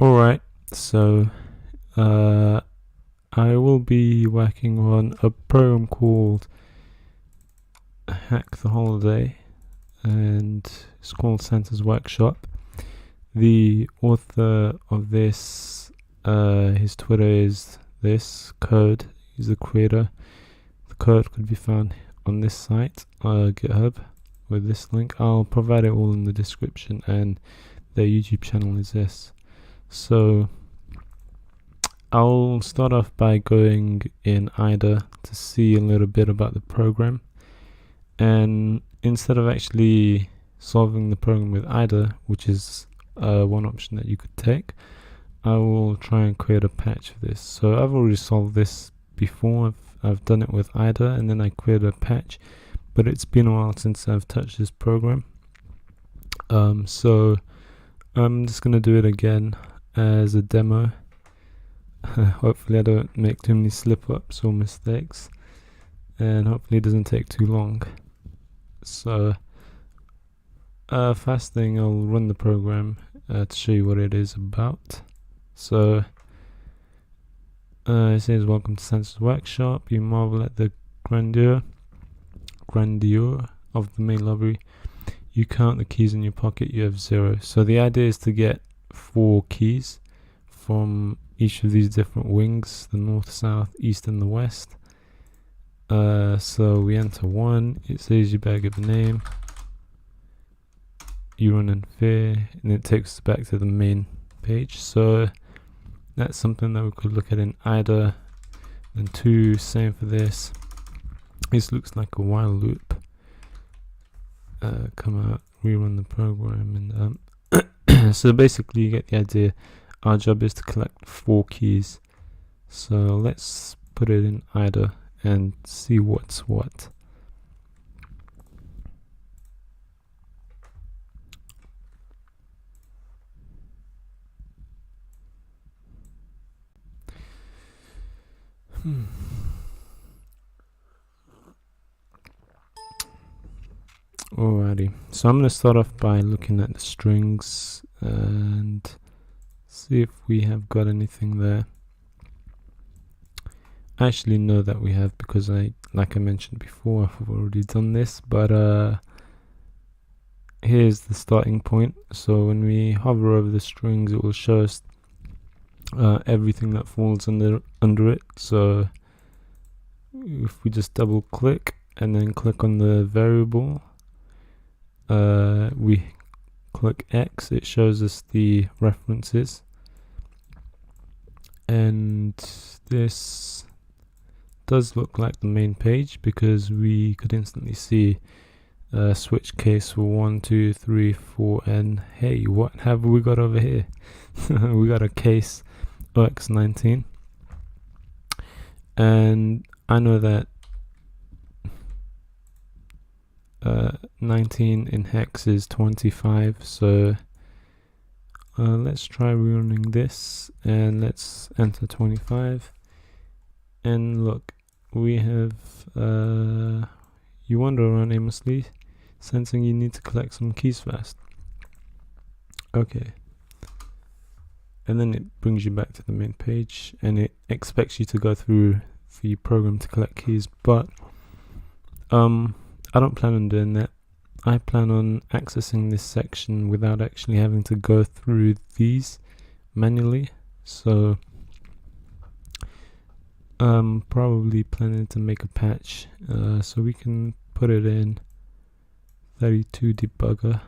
Alright, so I will be working on a program called Hack the Holiday, and it's called Santa's Workshop. The author of this, his Twitter is this code. He's the creator. The code could be found on this site, GitHub, with this link. I'll provide it all in the description, and their YouTube channel is this. So I'll start off by going in IDA to see a little bit about the program, and instead of actually solving the program with IDA, which is one option that you could take, I will try and create a patch for this. So I've already solved this before. I've done it with IDA, and then I created a patch, but it's been a while since I've touched this program. So I'm just gonna do it again as a demo. Hopefully I don't make too many slip-ups or mistakes, and hopefully it doesn't take too long. So first thing, I'll run the program to show you what it is about. So it says, welcome to Santa's Workshop. You marvel at the grandeur of the main library. You count the keys in your pocket, you have 0. So the idea is to get 4 keys from each of these different wings, the north, south, east and the west. So we enter 1, it says you better give a name, you run in fear, and it takes us back to the main page. So that's something that we could look at in IDA. And 2, same for this. This looks like a while loop. Come out, rerun the program, and so basically you get the idea. Our job is to collect 4 keys. So let's put it in IDA and see what's what. Alrighty, so I'm going to start off by looking at the strings and see if we have got anything there. I actually know that we have, because like I mentioned before, I've already done this, but here's the starting point. So when we hover over the strings, it will show us everything that falls under it. So if we just double click and then click on the variable, we click X, it shows us the references, and this does look like the main page because we could instantly see switch case for 1, 2, 3, 4, and hey, what have we got over here? We got a case x19, and I know that 19 in hex is 25, so let's try rerunning this, and let's enter 25, and look, we have you wander around aimlessly, sensing you need to collect some keys first. Okay, and then it brings you back to the main page, and it expects you to go through the program to collect keys, but I don't plan on doing that. I plan on accessing this section without actually having to go through these manually. So I'm probably planning to make a patch so we can put it in 32dbg.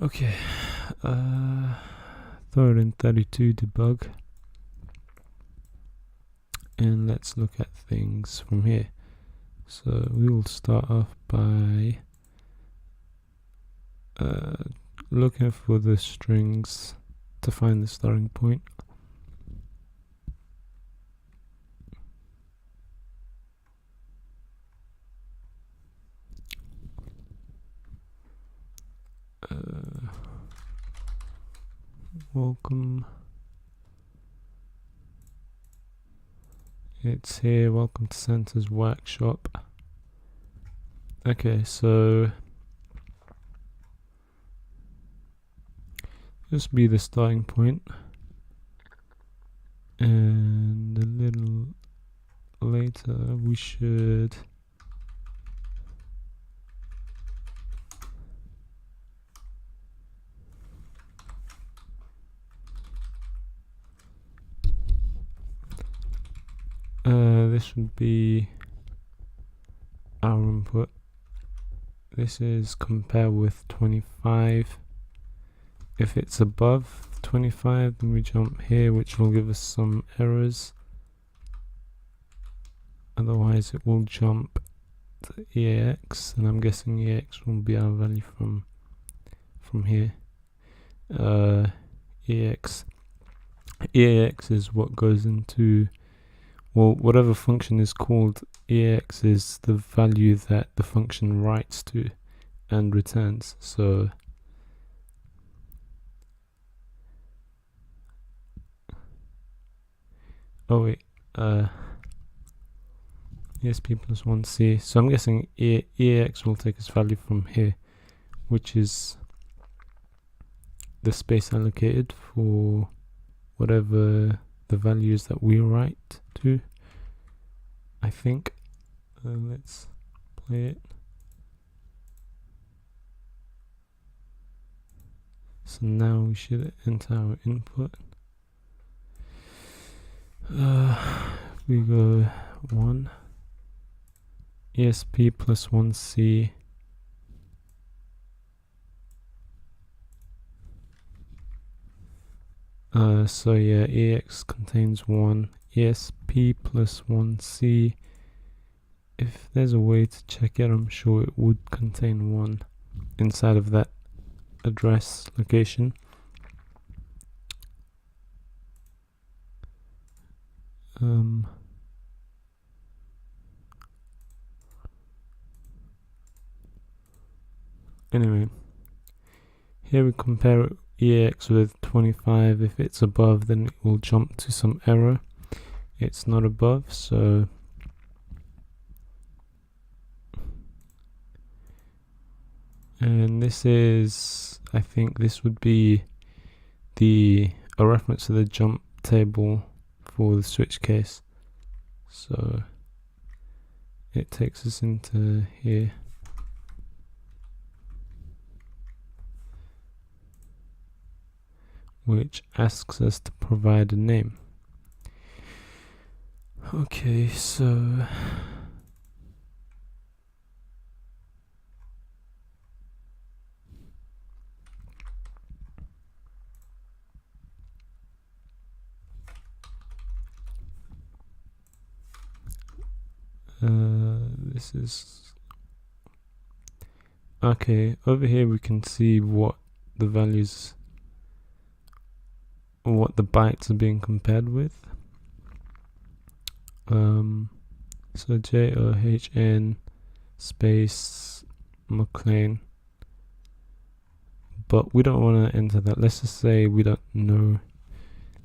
Okay, throw it in 32dbg. And let's look at things from here. So we will start off by looking for the strings to find the starting point. Welcome. It's here, welcome to Santa's Workshop. Okay, so just be the starting point, and a little later we should this would be our input. This is compare with 25. If it's above 25, then we jump here, which will give us some errors. Otherwise it will jump to EAX, and I'm guessing EAX will be our value from here. EAX is what goes into, well, whatever function is called. EAX is the value that the function writes to and returns. So ESP plus 1C. So I'm guessing EAX will take its value from here, which is the space allocated for whatever the values that we write to, I think. Let's play it. So now we should enter our input. We go 1 ESP plus 1C so yeah, EX contains 1 ESP plus 1C. If there's a way to check it, I'm sure it would contain 1 inside of that address location. Anyway, here we compare EAX with 25. If it's above, then it will jump to some error. It's not above, so and this is, I think this would be a reference to the jump table for the switch case. So it takes us into here. Which asks us to provide a name. Okay, so this is okay. Over here we can see what the values, what the bytes are being compared with. So JOHN space McLean, but we don't want to enter that. Let's just say we don't know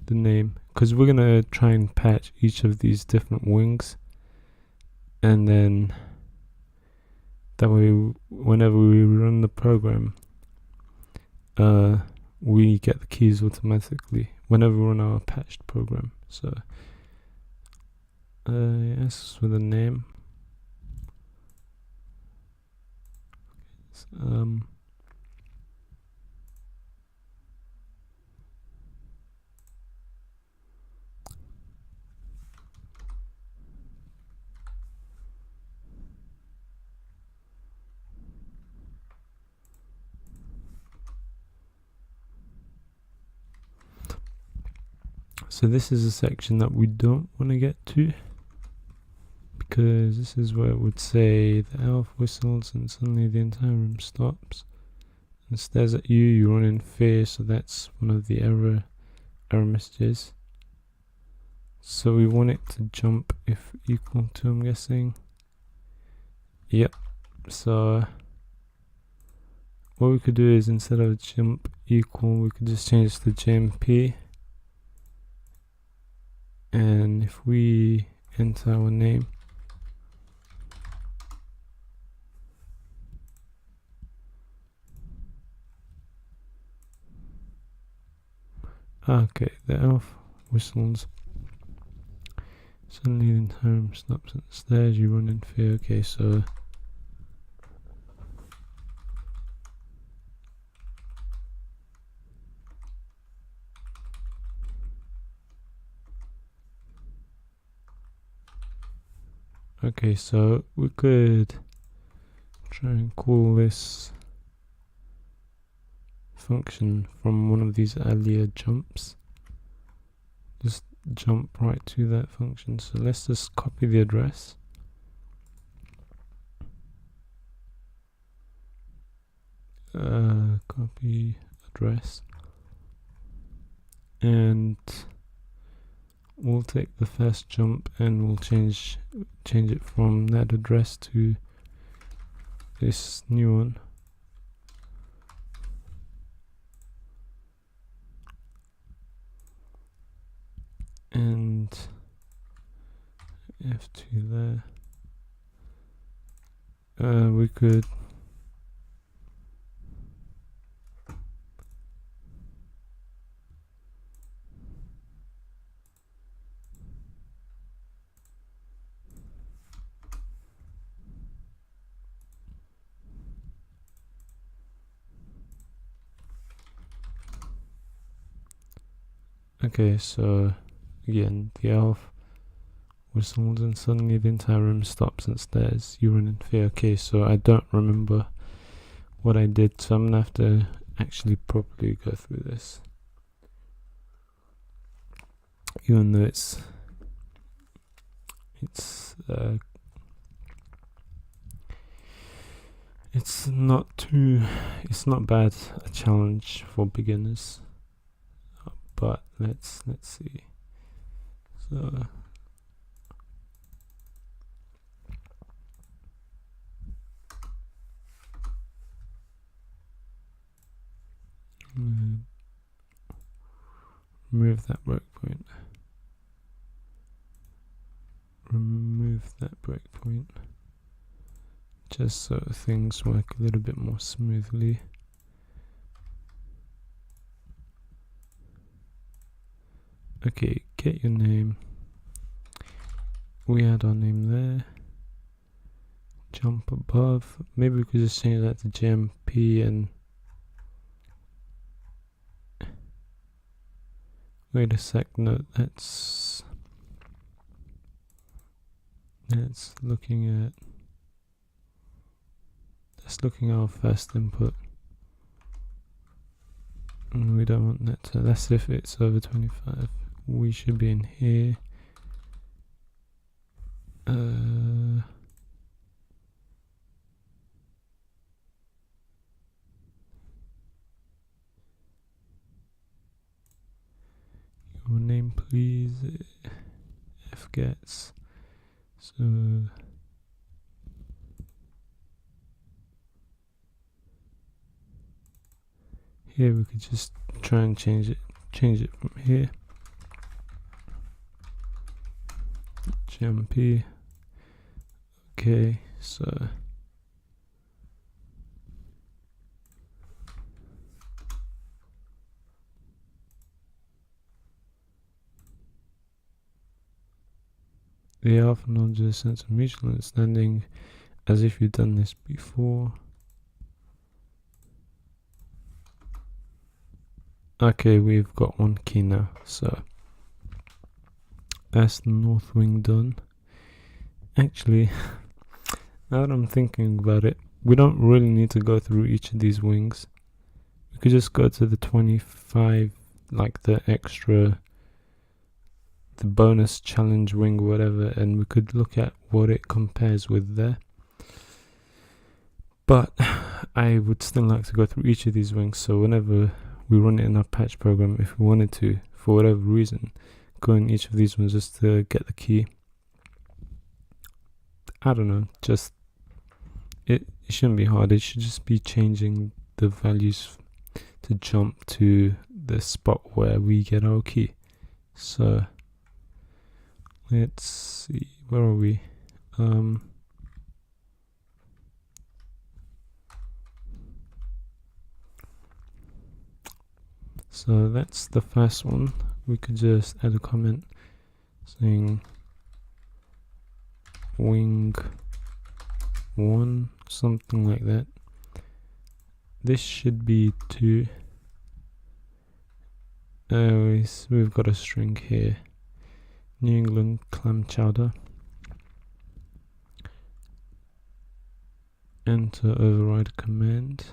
the name, because we're gonna try and patch each of these different wings, and then that way whenever we run the program, we get the keys automatically whenever we run our patched program. So yes, with a name. So this is a section that we don't want to get to, because this is where it would say the elf whistles and suddenly the entire room stops and stares at you. You run in fear, so that's one of the error messages. So we want it to jump if equal to, I'm guessing. Yep. So what we could do is, instead of jump equal, we could just change it to JMP. And if we enter our name, Okay, the elf whistles. Suddenly the entire room stops at the stairs, you run in fear. Okay, so we could try and call this function from one of these earlier jumps. Just jump right to that function. So let's just copy the address. Copy address. And we'll take the first jump and we'll change it from that address to this new one. And F2 there. We could okay, so again, the elf whistles and suddenly the entire room stops and stares. You run in fear. Okay, so I don't remember what I did, so I'm gonna have to actually properly go through this. Even though it's not bad a challenge for beginners, but let's see. So remove that breakpoint. Just so things work a little bit more smoothly. Okay, get your name. We had our name there. Jump above. Maybe we could just change that to JMP and wait a sec. No, that's looking at our first input. And we don't want that to, that's if it's over 25. We should be in here. Your name please. F gets. So here we could just try and change it from here. JMP. Okay, so the alpha nodes a sense of mutual understanding as if you've done this before. Okay, we've got one key now, so that's the north wing done. Actually, now that I'm thinking about it, we don't really need to go through each of these wings. We could just go to the 25, like the bonus challenge wing or whatever, and we could look at what it compares with there. But I would still like to go through each of these wings, so whenever we run it in our patch program, if we wanted to, for whatever reason, go in each of these ones just to get the key. I don't know, just it shouldn't be hard. It should just be changing the values to jump to the spot where we get our key. So let's see, where are we? So that's the first one. We could just add a comment saying wing 1, something like that. This should be 2. Anyways, we've got a string here. New England clam chowder. Enter override command.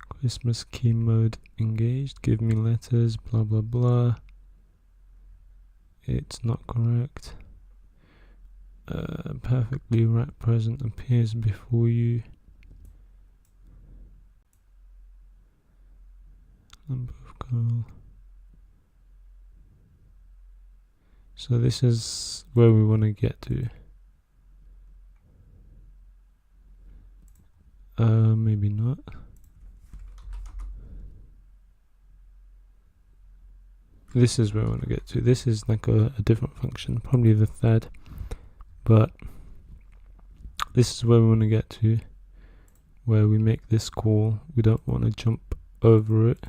Christmas key mode engaged. Give me letters, blah blah blah. It's not correct. Perfectly wrapped present appears before you. Number of call. So this is where we want to get to. Maybe not. This is where I want to get to. This is like a different function, probably the third, but this is where we want to get to, where we make this call. We don't want to jump over it.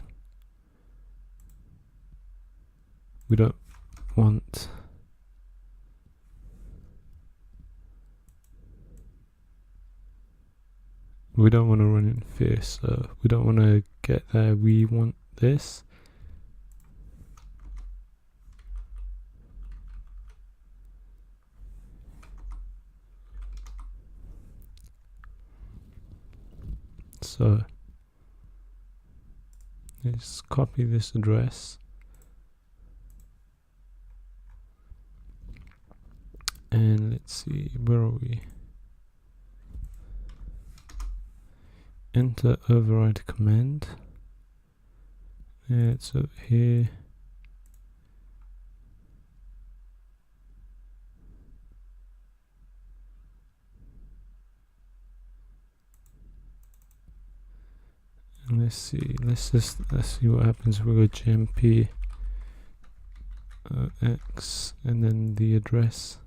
We don't want to run in fear, so we don't want to get there. We want this. So let's copy this address and let's see, where are we? Enter override command. Yeah, it's over here. And let's see what happens if we go gmp x and then the address,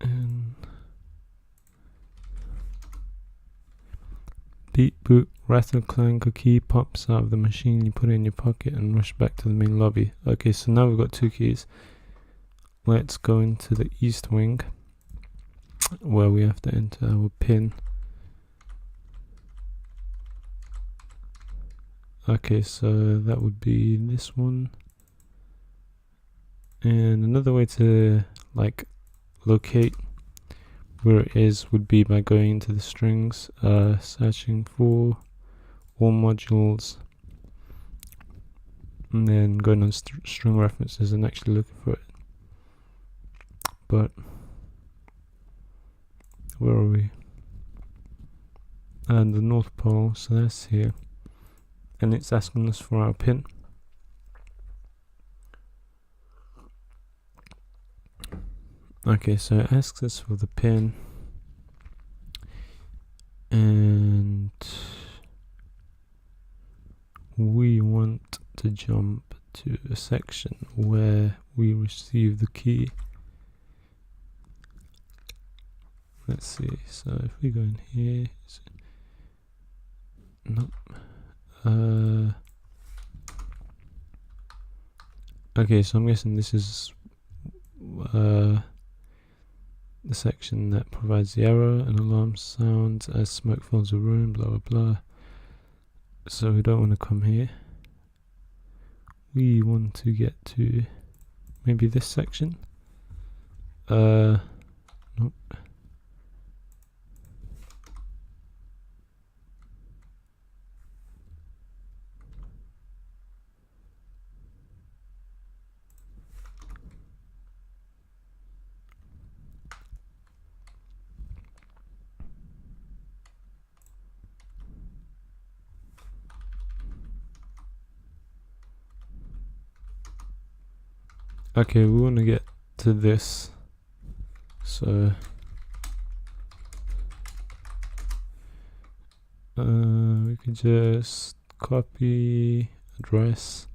and beep boop, rattle clank, a key pops out of the machine, you put it in your pocket and rush back to the main lobby. Okay, so now we've got 2 keys. Let's go into the east wing where we have to enter our pin. Okay, so that would be this one. And another way to like locate where it is would be by going into the strings, searching for all modules, and then going on string references and actually looking for it. But where are we? And the North Pole, so that's here. And it's asking us for our pin. Okay, so it asks us for the pin, and we want to jump to a section where we receive the key. Let's see, so if we go in here, nope. Okay, so I'm guessing this is the section that provides the error and alarm sounds as smoke fills the room, blah blah blah. So we don't want to come here. We want to get to maybe this section. Nope. Okay, we want to get to this, so we can just copy address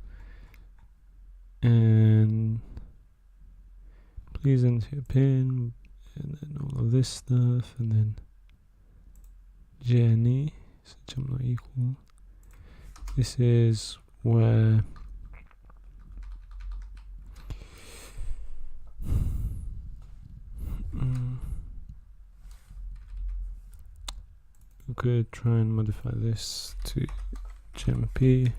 and please enter your pin, and then all of this stuff, and then JNE, so jump not equal, this is where we could try and modify this to GMP.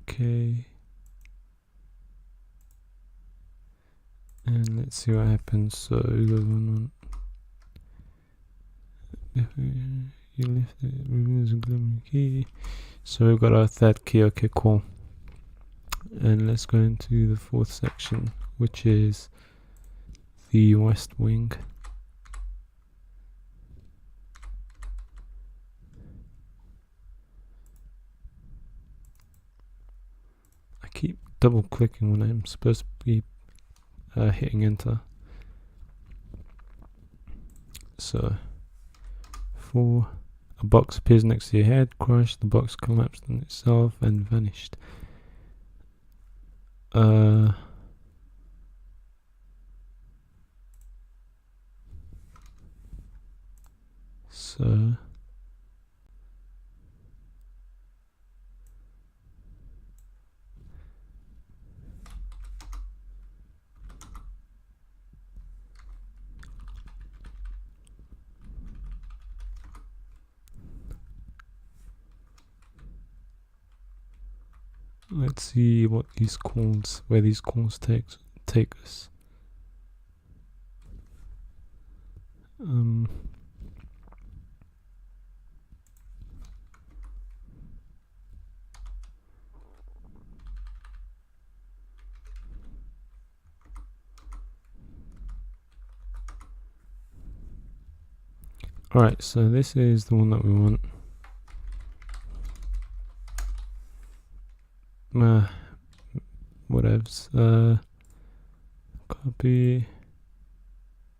Okay. And let's see what happens. So we got one. If you lift it, removes a glimmering key. So we've got our third key. Okay, cool. And let's go into the fourth section, which is the west wing. I keep double clicking when I'm supposed to be hitting enter. So, for a box appears next to your head, crash, the box collapsed on itself and vanished. So let's see what these calls, where these calls take us. Alright, so this is the one that we want. Whatevs. Copy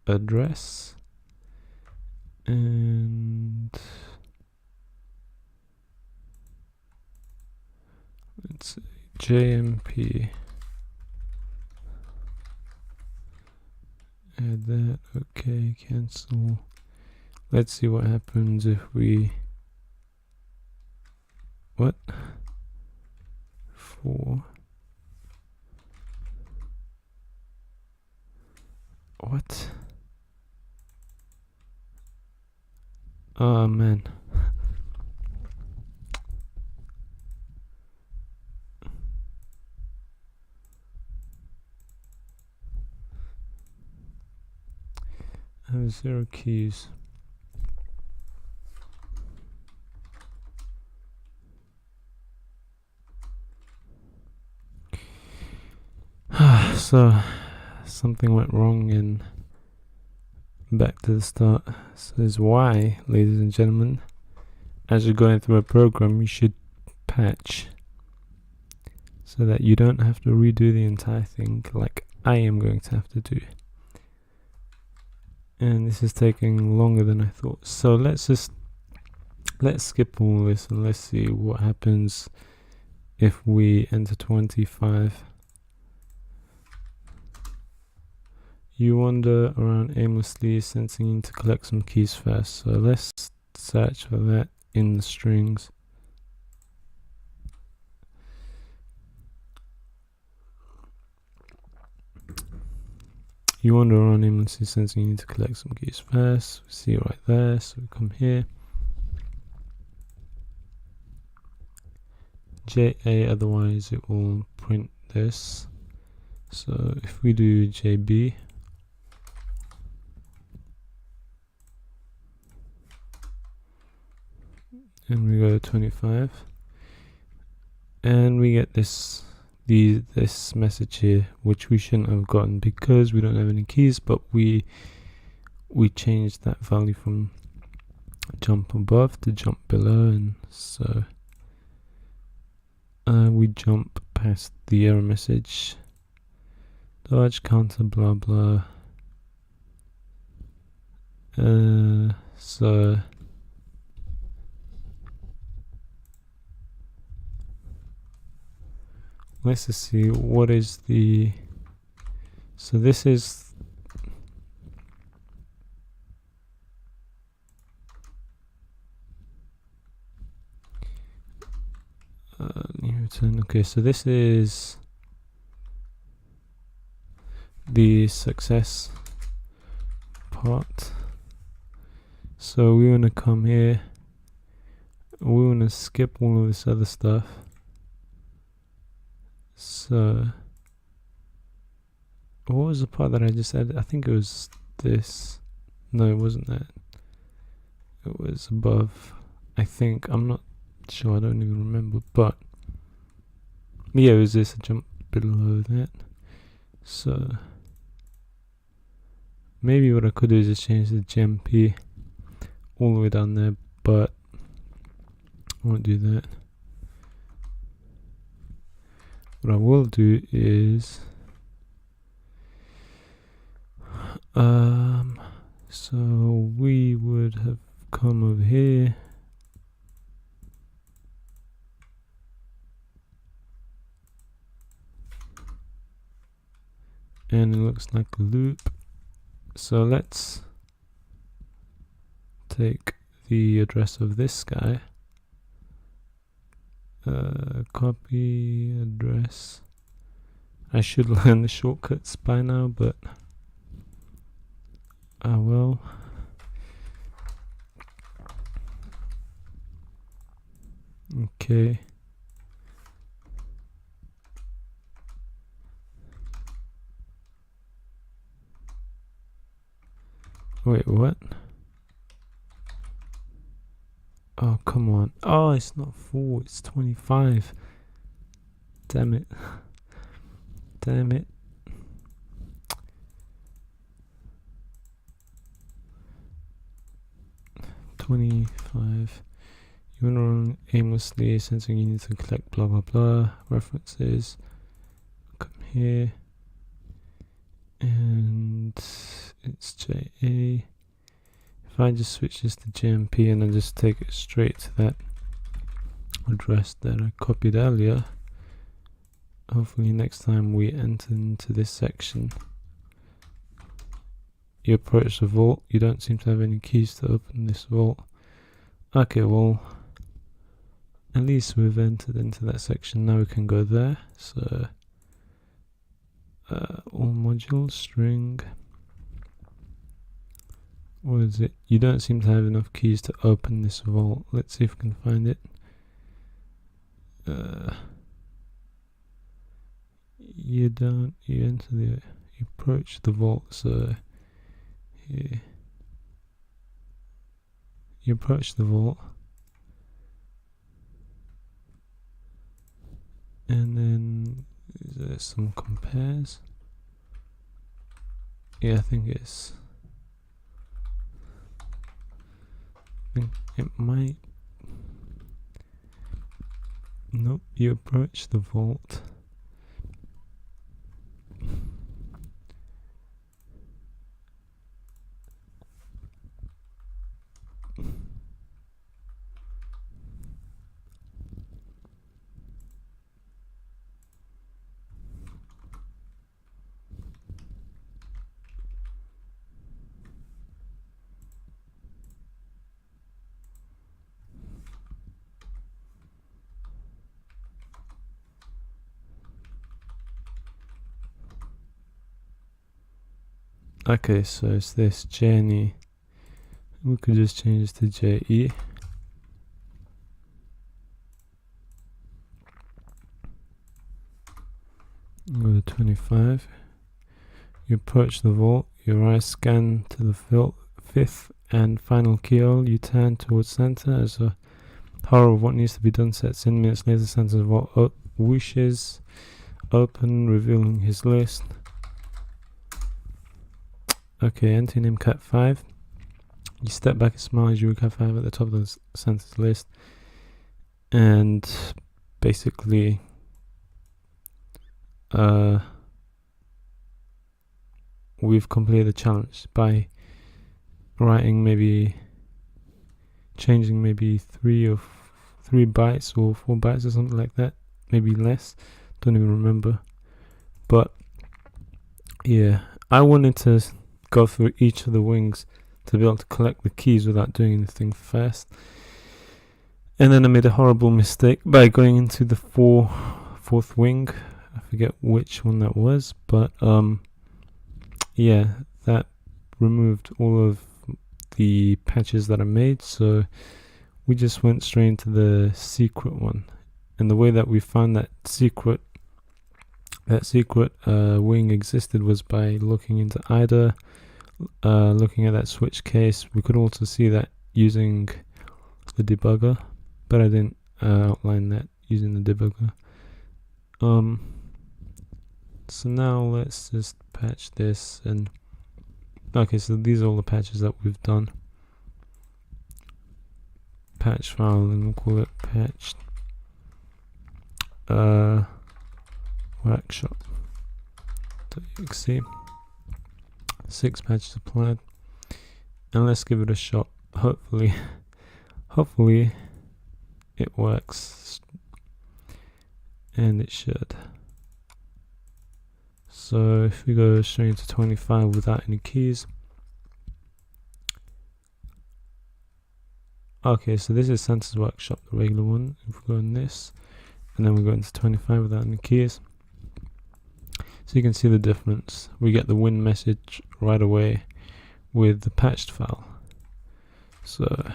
address and let's say JMP. Add that. Okay, cancel. Let's see what happens if we what? 4. What? Oh man. I have 0 keys. So something went wrong and back to the start. So this is why, ladies and gentlemen, as you're going through a program, you should patch so that you don't have to redo the entire thing like I am going to have to do. And this is taking longer than I thought. So let's skip all this and let's see what happens if we enter 25. You wander around aimlessly, sensing you need to collect some keys first. So let's search for that in the strings. You wander around aimlessly, sensing you need to collect some keys first. We see right there, so we come here. JA, otherwise it will print this. So if we do JB, and we go 25, and we get this message here, which we shouldn't have gotten because we don't have any keys, but we changed that value from jump above to jump below, and so we jump past the error message, dodge, counter, blah blah. So let's just see what is the, so this is return. Okay, so this is the success part. So we want to come here, we want to skip all of this other stuff. So what was the part that I just added? I think it was this. No, it wasn't that. It was above, I think. I'm not sure, I don't even remember, but yeah, it was this, a jump below that. So maybe what I could do is just change the GMP all the way down there, but I won't do that. What I will do is so we would have come over here, and it looks like a loop. So let's take the address of this guy, copy address. I should learn the shortcuts by now, but I will. Okay. Wait, what? Oh, come on. Oh, it's not 4, it's 25. Damn it. Damn it. $25. You want to run aimlessly, sensing you need to collect blah blah blah. References. Come here. And it's JA. If I just switch this to JMP and then just take it straight to that address that I copied earlier, hopefully next time we enter into this section, you approach the vault. You don't seem to have any keys to open this vault. Okay, well, at least we've entered into that section. Now we can go there. So all modules, string. What is it? You don't seem to have enough keys to open this vault. Let's see if we can find it. You don't, you enter the, you approach the vault, so here. You approach the vault, and then is there some compares? Yeah, I think it's, I think it might, nope, you approach the vault. Okay, so it's this journey. We could just change this to JE. Go to 25. You approach the vault. Your eyes scan to the fifth and final keyhole. You turn towards Santa as a horror of what needs to be done sets in. Minutes later, Santa's vault whooshes open, revealing his list. Okay, enter name cat 5. You step back and smile as you read cat 5 at the top of the Santa's list. And basically, we've completed the challenge by writing changing maybe 3 bytes or 4 bytes or something like that, maybe less, don't even remember. But yeah, I wanted to go through each of the wings to be able to collect the keys without doing anything fast. And then I made a horrible mistake by going into the fourth wing. I forget which one that was, but yeah, that removed all of the patches that I made, so we just went straight into the secret one. And the way that we found that secret wing existed was by looking into IDA, looking at that switch case. We could also see that using the debugger, but I didn't outline that using the debugger. So now let's just patch this, and okay, so these are all the patches that we've done. Patch file, and we'll call it patched workshop.exe. 6 patches applied, and let's give it a shot. Hopefully it works, and it should. So if we go straight into 25 without any keys. Okay, so this is Santa's Workshop, the regular one. If we go in this, and then we go into 25 without any keys. So you can see the difference. We get the win message right away with the patched file. So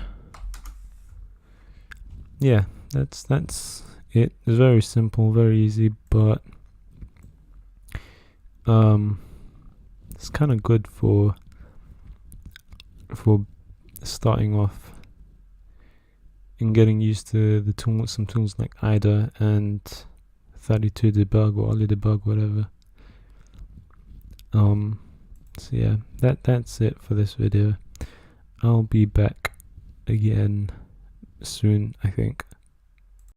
yeah, that's it. It's very simple, very easy, but it's kind of good for starting off and getting used to the tools, some tools like IDA and 32dbg or OllyDebug, whatever. So yeah, that's it for this video. I'll be back again soon, I think.